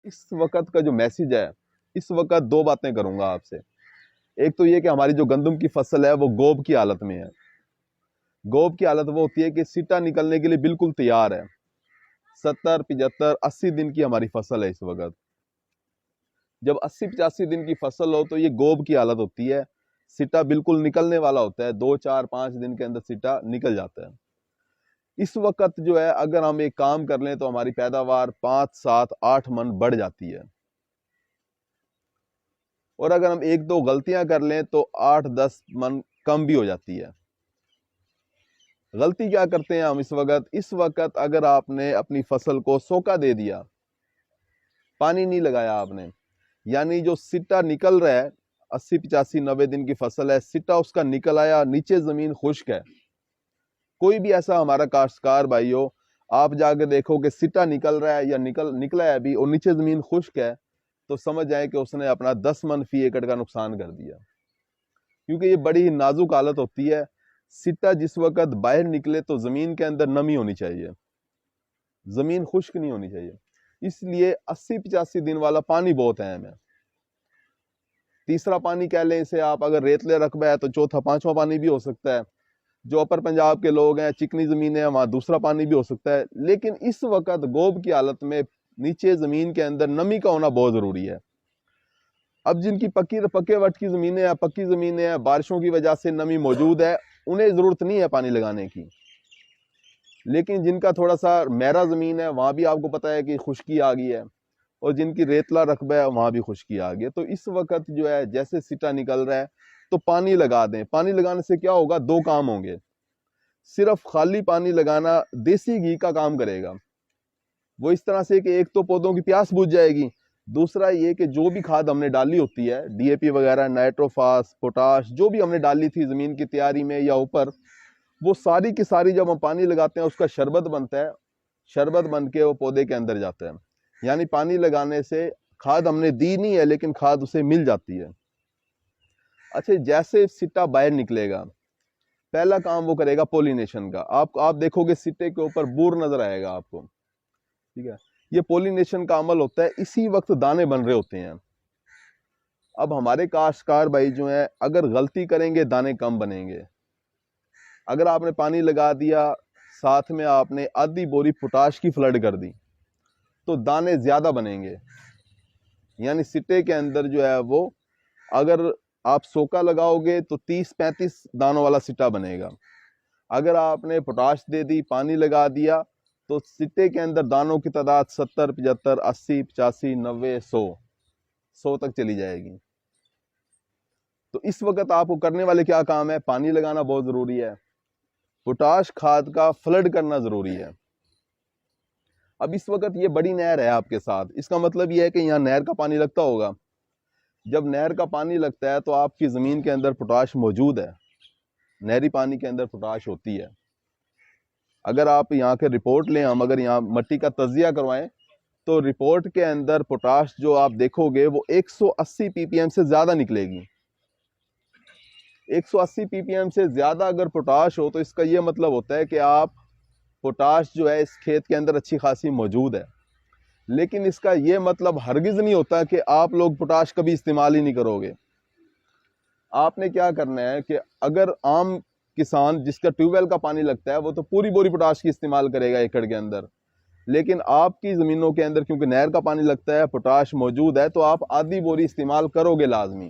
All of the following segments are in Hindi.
इस वक्त का जो मैसेज है, इस वक्त दो बातें करूंगा आपसे। एक तो ये कि हमारी जो गंदम की फसल है वो गोब की हालत में है। गोब की हालत वो होती है कि सिटा निकलने के लिए बिल्कुल तैयार है। 70 75 80 दिन की हमारी फसल है इस वक्त। जब 80 85 दिन की फसल हो तो ये गोब की हालत होती है। सिटा बिल्कुल निकलने वाला होता है, 2 4 5 दिन के अंदर सिटा निकल जाता है। इस वक्त जो है अगर हम एक काम कर लें तो हमारी पैदावार 5 7 8 मन बढ़ जाती है। और अगर हम एक दो गलतियां कर लें तो 8 10 मन कम भी हो जाती है। गलती क्या करते हैं हम इस वक्त अगर आपने अपनी फसल को सोखा दे दिया, पानी नहीं लगाया आपने, यानी जो सिट्टा निकल रहा है, 80 85 90 दिन की फसल है, सिट्टा उसका निकल आया, नीचे जमीन खुश्क है। कोई भी ऐसा हमारा काश्तकार भाई हो, आप जाकर देखो कि सिट्टा निकल रहा है या निकला है अभी और नीचे जमीन खुश्क है, तो समझ जाए कि उसने अपना 10 मन फी एकड़ का नुकसान कर दिया। क्योंकि ये बड़ी ही नाजुक हालत होती है। सिट्टा जिस वक्त बाहर निकले तो जमीन के अंदर नमी होनी चाहिए, जमीन खुश्क नहीं होनी चाहिए। इसलिए 80 85 दिन वाला पानी बहुत अहम है। तीसरा पानी कह लें इसे आप, अगर रेतले रकबा है तो चौथा पांचवा पानी भी हो सकता है। जो अपर पंजाब के लोग हैं, चिकनी जमीन है, वहां दूसरा पानी भी हो सकता है। लेकिन इस वक्त गोब की हालत में नीचे जमीन के अंदर नमी का होना बहुत जरूरी है। अब जिनकी पक्के वट की जमीनें हैं, पक्की जमीनें हैं, बारिशों की वजह से नमी मौजूद है, उन्हें जरूरत नहीं है पानी लगाने की। लेकिन जिनका थोड़ा सा मैरा जमीन है, वहां भी आपको पता है कि खुश्की आ गई है, और जिनकी रेतला रकबा है वहां भी खुश्की आ गई है। तो इस वक्त जो है जैसे सिटा निकल रहा है तो पानी लगा दें। पानी लगाने से क्या होगा, दो काम होंगे। सिर्फ खाली पानी लगाना देसी घी का काम करेगा, वो इस तरह से कि एक तो पौधों की प्यास बुझ जाएगी, दूसरा ये कि जो भी खाद हमने डाली होती है, डीएपी वगैरह, नाइट्रोफास, पोटाश, जो भी हमने डाली थी जमीन की तैयारी में या ऊपर, वो सारी की सारी जब हम पानी लगाते हैं उसका शरबत बनता है। शरबत बन के वो पौधे के अंदर जाता है। यानी पानी लगाने से खाद हमने दी नहीं है लेकिन खाद उसे मिल जाती है। अच्छा, जैसे सिट्टा बाहर निकलेगा, पहला काम वो करेगा पोलिनेशन का। आप देखोगे सिट्टे के ऊपर बूर नजर आएगा आपको, ठीक है। ये पोलिनेशन का अमल होता है, इसी वक्त दाने बन रहे होते हैं। अब हमारे काश्तकार भाई जो हैं, अगर गलती करेंगे दाने कम बनेंगे। अगर आपने पानी लगा दिया, साथ में आपने आधी बोरी पोटाश की फ्लड कर दी, तो दाने ज्यादा बनेंगे। यानी सिट्टे के अंदर जो है वो, अगर आप सोका लगाओगे तो 30 35 दानों वाला सिट्टा बनेगा। अगर आपने पोटाश दे दी, पानी लगा दिया, तो सिट्टे के अंदर दानों की तादाद 70 75 80 85 90 100 तक चली जाएगी। तो इस वक्त आपको करने वाले क्या काम है, पानी लगाना बहुत जरूरी है, पोटाश खाद का फ्लड करना जरूरी है। अब इस वक्त ये बड़ी नहर है आपके साथ, इसका मतलब ये है कि यहाँ नहर का पानी लगता होगा। जब नहर का पानी लगता है तो आपकी जमीन के अंदर पोटाश मौजूद है, नहरी पानी के अंदर पोटाश होती है। अगर आप यहाँ के रिपोर्ट लें, हम अगर यहाँ मिट्टी का तजिया करवाएं, तो रिपोर्ट के अंदर पोटाश जो आप देखोगे वो 180 ppm से ज्यादा निकलेगी। 180 ppm से ज्यादा अगर पोटाश हो तो इसका ये मतलब होता है कि आप, पोटाश जो है इस खेत के अंदर अच्छी खासी मौजूद है। लेकिन इसका ये मतलब हरगिज नहीं होता कि आप लोग पोटाश कभी इस्तेमाल ही नहीं करोगे। आपने क्या करना है कि अगर आम किसान जिसका ट्यूबवेल का पानी लगता है वो तो पूरी बोरी पोटाश की इस्तेमाल करेगा एकड़ के अंदर, लेकिन आपकी जमीनों के अंदर क्योंकि नहर का पानी लगता है, पोटाश मौजूद है, तो आप आधी बोरी इस्तेमाल करोगे लाजमी,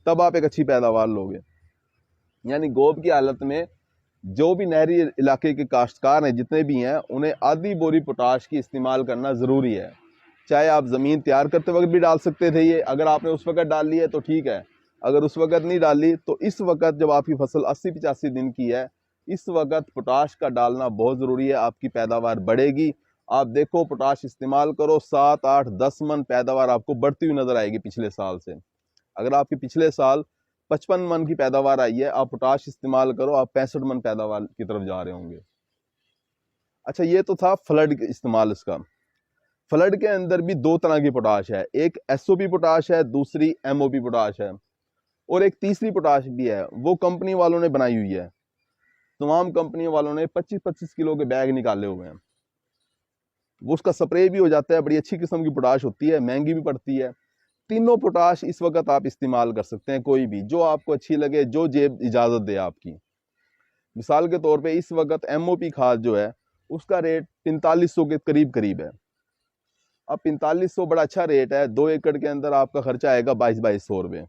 तब आप एक अच्छी पैदावार लोगे। यानी गोब की हालत में जो भी नहरी इलाके के काश्तकार हैं जितने भी हैं, उन्हें आधी बोरी पोटाश की इस्तेमाल करना ज़रूरी है। चाहे आप ज़मीन तैयार करते वक्त भी डाल सकते थे ये, अगर आपने उस वक्त डाल ली है तो ठीक है, अगर उस वक्त नहीं डाली तो इस वक्त जब आपकी फसल 80 85 दिन की है, इस वक्त पोटाश का डालना बहुत ज़रूरी है। आपकी पैदावार बढ़ेगी। आप देखो, पोटाश इस्तेमाल करो, 7 8 10 मन पैदावार आपको बढ़ती हुई नजर आएगी पिछले साल से। अगर आपके पिछले साल 55 मन की पैदावार आई है, आप पोटाश इस्तेमाल करो, आप 65 मन पैदावार की तरफ जा रहे होंगे। अच्छा, ये तो था फ्लड इस्तेमाल इसका। फ्लड के अंदर भी दो तरह की पोटाश है, एक एसओपी पोटाश है, दूसरी एमओपी पोटाश है, और एक तीसरी पोटाश भी है, वो कंपनी वालों ने बनाई हुई है। तमाम कंपनी वालों ने 25 25 किलो के बैग निकाले हुए हैं। वो उसका स्प्रे भी हो जाता है। बड़ी अच्छी किस्म की पोटाश होती है, महंगी भी पड़ती है। तीनों पोटाश इस वक्त आप इस्तेमाल कर सकते हैं, कोई भी जो आपको अच्छी लगे, जो जेब इजाजत दे आपकी। मिसाल के तौर पे इस वक्त MOP खाद जो है उसका रेट 4500 के करीब करीब है। अब 4500 बड़ा अच्छा रेट है। 2 एकड़ के अंदर आपका खर्चा आएगा 2200 रुपये,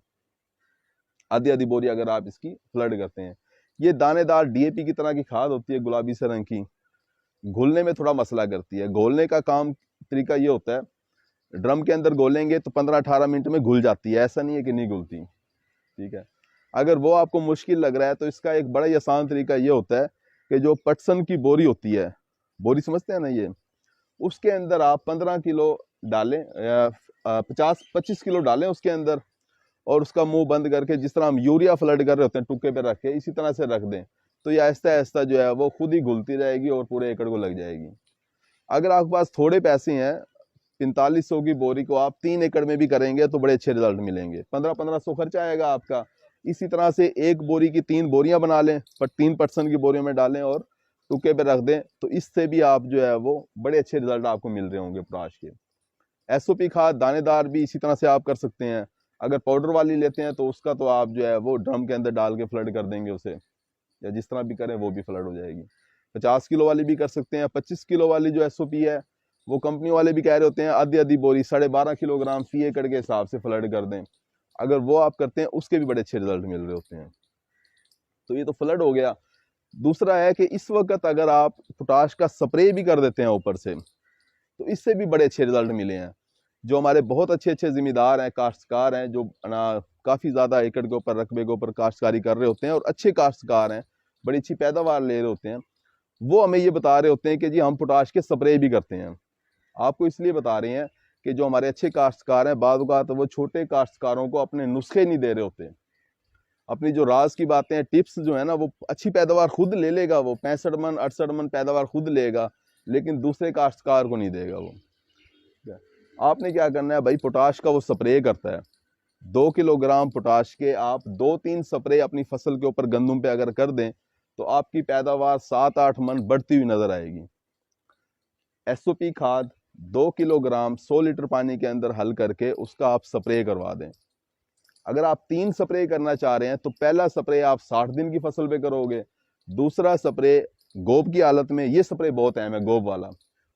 आधी आधी बोरी अगर आप इसकी फ्लड करते हैं। ये दानेदार DAP की तरह की खाद होती है, गुलाबी से रंग की। घुलने में थोड़ा मसला करती है। घोलने का काम तरीका ये होता है, ड्रम के अंदर घोलेंगे तो 15-18 मिनट में घुल जाती है, ऐसा नहीं है कि नहीं घुलती। ठीक है, अगर वो आपको मुश्किल लग रहा है तो इसका एक बड़ा ही आसान तरीका ये होता है कि जो पटसन की बोरी होती है, बोरी समझते हैं ना, ये उसके अंदर आप 15 किलो डालें, 50-25 किलो डालें उसके अंदर, और उसका मुंह बंद करके जिस तरह हम यूरिया फ्लड कर रहे होते हैं टुक्के पे रख के, इसी तरह से रख दें तो ये आहिस्ता आहिस्ता जो है वो खुद ही घुलती रहेगी और पूरे एकड़ को लग जाएगी। अगर आपके पास थोड़े पैसे हैं, 4500 की बोरी को आप 3 एकड़ में भी करेंगे तो बड़े अच्छे रिजल्ट मिलेंगे। 1500 खर्चा आएगा आपका। इसी तरह से एक बोरी की 3 बोरियां बना लें, पर 3% की बोरियों में डालें और टुक्के पे रख दें, तो इससे भी आप जो है वो बड़े अच्छे रिजल्ट आपको मिल रहे होंगे पोटाश के। SOP खाद दानेदार भी इसी तरह से आप कर सकते हैं। अगर पाउडर वाली लेते हैं तो उसका तो आप जो है वो ड्रम के अंदर डाल के फ्लड कर देंगे उसे, या जिस तरह भी करें वो भी फ्लड हो जाएगी। 50 किलो वाली भी कर सकते हैं। 25 किलो वाली जो SOP है वो कंपनी वाले भी कह रहे होते हैं आधी आधी बोरी 12.5 किलोग्राम फी एकड़ के हिसाब से फ्लड कर दें। अगर वो आप करते हैं उसके भी बड़े अच्छे रिजल्ट मिल रहे होते हैं। तो ये तो फ्लड हो गया। दूसरा है कि इस वक्त अगर आप पोटाश का स्प्रे भी कर देते हैं ऊपर से, तो इससे भी बड़े अच्छे रिजल्ट मिले हैं। जो हमारे बहुत अच्छे अच्छे जिम्मेदार हैं, काश्तकार हैं, जो काफ़ी ज़्यादा एकड़ के ऊपर, रकबे के ऊपर काश्तकारी कर रहे होते हैं और अच्छे काश्तकार हैं, बड़ी अच्छी पैदावार ले रहे होते हैं, वो हमें ये बता रहे होते हैं कि जी हम पोटाश के स्प्रे भी करते हैं। आपको इसलिए बता रहे हैं कि जो हमारे अच्छे काश्तकार हैं, बाद औक़ात वो छोटे काश्तकारों को अपने नुस्खे नहीं दे रहे होते। अपनी जो राज की बातें हैं, टिप्स जो है ना, वो अच्छी पैदावार खुद ले लेगा, वो 65 मन 68 मन पैदावार खुद लेगा, लेकिन दूसरे काश्तकार को नहीं देगा वो। आपने क्या करना है भाई, पोटाश का वो स्प्रे करता है, 2 किलोग्राम पोटाश के आप 2-3 स्प्रे अपनी फसल के ऊपर, गंदम पे अगर कर दें तो आपकी पैदावार 7-8 मन बढ़ती हुई नजर आएगी। SOP खाद 2 किलोग्राम 100 लीटर पानी के अंदर हल करके उसका आप स्प्रे करवा दें। अगर आप 3 स्प्रे करना चाह रहे हैं तो पहला स्प्रे आप 60 दिन की फसल पे करोगे, दूसरा स्प्रे गोब की हालत में, ये स्प्रे बहुत अहम है गोब वाला,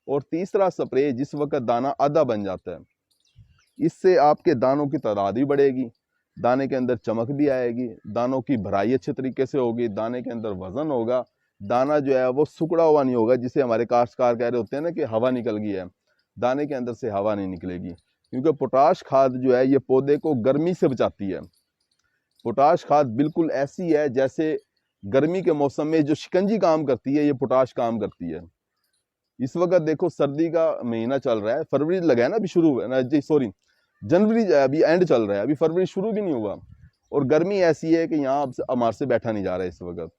और तीसरा स्प्रे जिस वक्त दाना आधा बन जाता है। इससे आपके दानों की तादाद भी बढ़ेगी, दाने के अंदर चमक भी आएगी, दानों की भराई अच्छे तरीके से होगी, दाने के अंदर वजन होगा, दाना जो है वो सुकड़ा हुआ नहीं होगा, जिसे हमारे काश्तकार कह रहे होते हैं ना कि हवा निकल गई है। दाने के अंदर से हवा नहीं निकलेगी, क्योंकि पोटाश खाद जो है ये पौधे को गर्मी से बचाती है। पोटाश खाद बिल्कुल ऐसी है जैसे गर्मी के मौसम में जो शिकंजी काम करती है, ये पोटाश काम करती है। इस वक्त देखो सर्दी का महीना चल रहा है, फरवरी लगा है ना अभी, शुरू है ना जी, सॉरी जनवरी अभी एंड चल रहा है, अभी फरवरी शुरू भी नहीं हुआ, और गर्मी ऐसी है कि यहाँ अब हमारे से बैठा नहीं जा रहा है। इस वक्त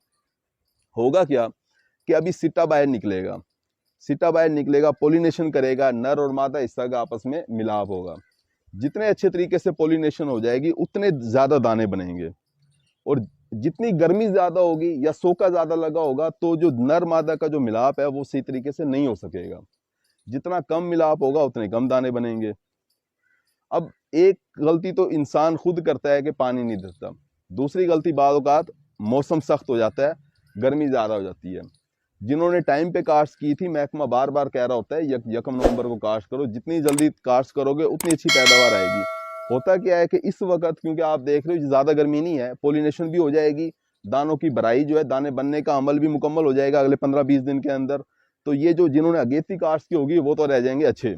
होगा क्या कि अभी सिट्टा बाहर निकलेगा, सिट्टा बाहर निकलेगा, पोलिनेशन करेगा, नर और मादा हिस्सा का आपस में मिलाप होगा। जितने अच्छे तरीके से पोलिनेशन हो जाएगी उतने ज्यादा दाने बनेंगे, और जितनी गर्मी ज्यादा होगी या सोका ज्यादा लगा होगा तो जो नर मादा का जो मिलाप है वो सही तरीके से नहीं हो सकेगा। जितना कम मिलाप होगा उतने कम दाने बनेंगे। अब एक गलती तो इंसान खुद करता है कि पानी नहीं देता, दूसरी गलती बाद औक़ात मौसम सख्त हो जाता है, गर्मी ज़्यादा हो जाती है। जिन्होंने टाइम पे काश्त की थी, महकमा बार बार कह रहा होता है 1 नवंबर को काश्त करो, जितनी जल्दी काश्त करोगे उतनी अच्छी पैदावार आएगी। होता क्या है कि इस वक्त क्योंकि आप देख रहे हो ज़्यादा गर्मी नहीं है, पोलिनेशन भी हो जाएगी, दानों की भराई जो है, दाने बनने का अमल भी मुकम्मल हो जाएगा अगले 15-20 दिन के अंदर। तो ये जो जिन्होंने अगेती काश्त की होगी वो तो रह जाएंगे अच्छे।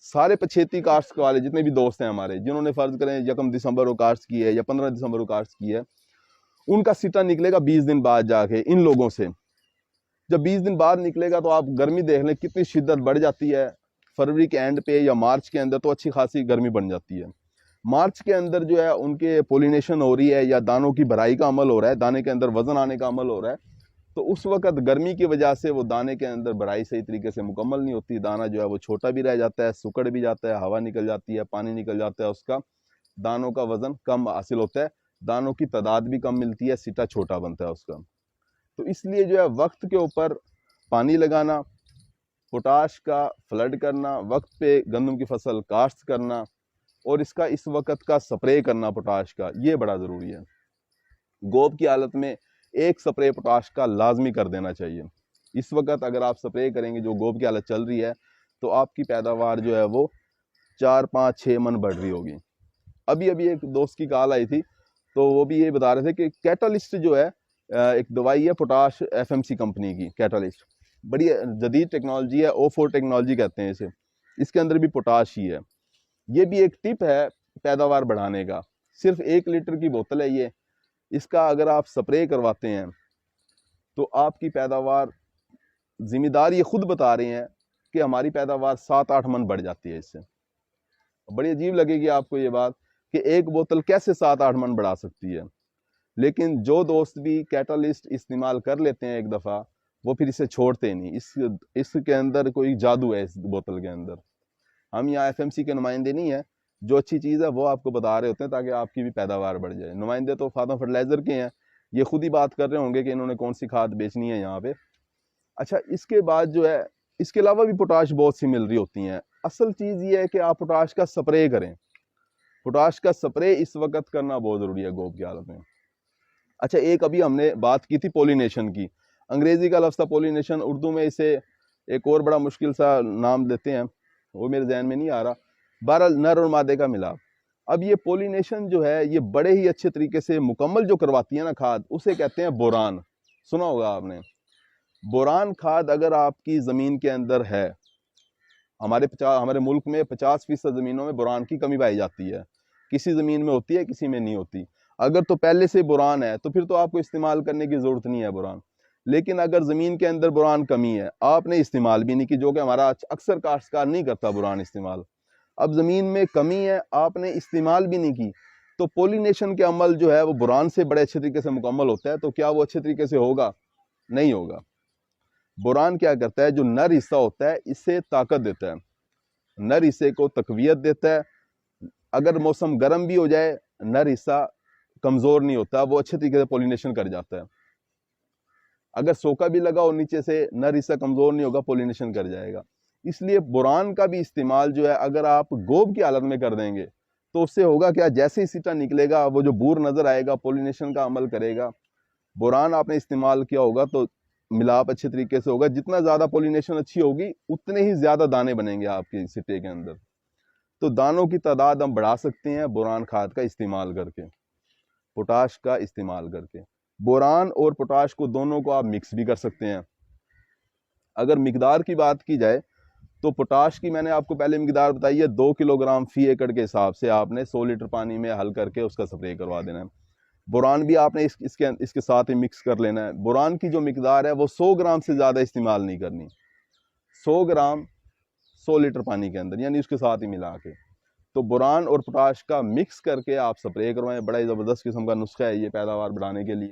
सारे पछेती काश्त वाले जितने भी दोस्त हैं हमारे, जिन्होंने फर्ज करें 1 दिसंबर को काश्त की है या 15 दिसंबर को काश्त की है, उनका सिटा निकलेगा 20 दिन बाद जाके इन लोगों से। जब 20 दिन बाद निकलेगा तो आप गर्मी देख लें कितनी शिद्दत बढ़ जाती है। फरवरी के एंड पे या मार्च के अंदर तो अच्छी खासी गर्मी बन जाती है। मार्च के अंदर जो है उनके पोलिनेशन हो रही है या दानों की भराई का अमल हो रहा है, दाने के अंदर वजन आने का अमल हो रहा है, तो उस वक्त गर्मी की वजह से वो दाने के अंदर भराई सही तरीके से मुकम्मल नहीं होती, दाना जो है वो छोटा भी रह जाता है, सुकड़ भी जाता है, हवा निकल जाती है, पानी निकल जाता है उसका, दानों का वजन कम हासिल होता है, दानों की तादाद भी कम मिलती है, सिटा छोटा बनता है उसका। तो इसलिए जो है वक्त के ऊपर पानी लगाना, पोटाश का फ्लड करना, वक्त पे गंदम की फसल काश्त करना और इसका इस वक्त का स्प्रे करना पोटाश का, ये बड़ा ज़रूरी है। गोब की हालत में एक स्प्रे पोटाश का लाजमी कर देना चाहिए। इस वक्त अगर आप स्प्रे करेंगे, जो गोब की हालत चल रही है, तो आपकी पैदावार जो है वो 4, 5, 6 मन बढ़ रही होगी। अभी अभी एक दोस्त की कॉल आई थी, तो वो भी ये बता रहे थे कि कैटालिस्ट जो है, एक दवाई है पोटाश FMC कंपनी की, कैटालिस्ट बड़ी जदीद टेक्नोलॉजी है, O4 टेक्नोलॉजी कहते हैं इसे। इसके अंदर भी पोटाश ही है। ये भी एक टिप है पैदावार बढ़ाने का। सिर्फ 1 लीटर की बोतल है ये। इसका अगर आप स्प्रे करवाते हैं तो आपकी पैदावार, जिम्मेदार ये खुद बता रहे हैं कि हमारी पैदावार 7-8 मन बढ़ जाती है इससे। बड़ी अजीब लगेगी आपको ये बात कि एक बोतल कैसे 7-8 मन बढ़ा सकती है। लेकिन जो दोस्त भी कैटालिस्ट इस्तेमाल कर लेते हैं एक दफ़ा, वो फिर इसे छोड़ते नहीं। इसके अंदर कोई जादू है, इस बोतल के अंदर। हम यहाँ FMC के नुमाइंदे नहीं है, जो अच्छी चीज़ है वो आपको बता रहे होते हैं ताकि आपकी भी पैदावार बढ़ जाए। नुमाइंदे तो फार्मा फर्टिलाइज़र के हैं, ये खुद ही बात कर रहे होंगे कि इन्होंने कौन सी खाद बेचनी है यहाँ पे। अच्छा, इसके बाद जो है, इसके अलावा भी पोटाश बहुत सी मिल रही होती हैं। असल चीज़ ये है कि आप पोटाश का स्प्रे करें। पोटाश का स्प्रे इस वक्त करना बहुत ज़रूरी है गोब की हालत में। अच्छा, एक अभी हमने बात की थी पोलिनेशन की। अंग्रेज़ी का लफ्ज़ था पोलिनेशन, उर्दू में इसे एक और बड़ा मुश्किल सा नाम देते हैं, वो मेरे जहन में नहीं आ रहा। बहरहाल नर और मादे का मिलाप। अब ये पोलिनेशन जो है, ये बड़े ही अच्छे तरीके से मुकम्मल जो करवाती है ना खाद, उसे कहते हैं बोरान। सुना होगा आपने। बोरान खाद अगर आपकी ज़मीन के अंदर है, हमारे मुल्क में 50% ज़मीनों में बोरान की कमी पाई जाती है। किसी ज़मीन में होती है, किसी में नहीं होती। अगर तो पहले से बोरान है तो फिर तो आपको इस्तेमाल करने की ज़रूरत नहीं है बोरान। लेकिन अगर ज़मीन के अंदर बोरान कमी है, आपने इस्तेमाल भी नहीं की, जो कि हमारा अक्सर काश्तकार नहीं करता बोरान इस्तेमाल। अब ज़मीन में कमी है, आपने इस्तेमाल भी नहीं की, तो पोलिनेशन के अमल जो है वो बोरान से बड़े अच्छे तरीके से मुकम्मल होता है। तो क्या वो अच्छे तरीके से होगा? नहीं होगा। बोरान क्या करता है, जो नर हिस्सा होता है इससे ताकत देता है, नर हिस्से को तकवीयत देता है। अगर मौसम गर्म भी हो जाए, नर हिस्सा कमज़ोर नहीं होता, वो अच्छे तरीके से पोलिनेशन कर जाता है। अगर सोका भी लगा और नीचे से नर हिस्सा कमज़ोर नहीं होगा, पोलिनेशन कर जाएगा। इसलिए बोरान का भी इस्तेमाल जो है, अगर आप गोब की हालत में कर देंगे तो उससे होगा क्या, जैसे ही सीटा निकलेगा वो जो बूर नज़र आएगा, पोलिनेशन का अमल करेगा। बोरान आपने इस्तेमाल किया होगा तो मिलाप अच्छे तरीके से होगा। जितना ज़्यादा पोलिनेशन अच्छी होगी, उतने ही ज़्यादा दाने बनेंगे आपके सिट्टे के अंदर। तो दानों की तादाद हम बढ़ा सकते हैं बोरान खाद का इस्तेमाल करके, पोटाश का इस्तेमाल करके। बोरान और पोटाश को दोनों को आप मिक्स भी कर सकते हैं। अगर मिकदार की बात की जाए तो पोटाश की मैंने आपको पहले मिकदार बताई है, 2 किलोग्राम फी एकड़ के हिसाब से आपने 100 लीटर पानी में हल करके उसका स्प्रे करवा देना है। बोरान भी आपने इसके साथ ही मिक्स कर लेना है। बोरान की जो मिकदार है वो 100 ग्राम से ज़्यादा इस्तेमाल नहीं करनी। 100 ग्राम 100 लीटर पानी के अंदर, यानी उसके साथ ही मिला के। तो बोरान और पोटाश का मिक्स करके आप स्प्रे करवाएं। बड़ा ही ज़बरदस्त किस्म का नुस्खा है ये पैदावार बढ़ाने के लिए।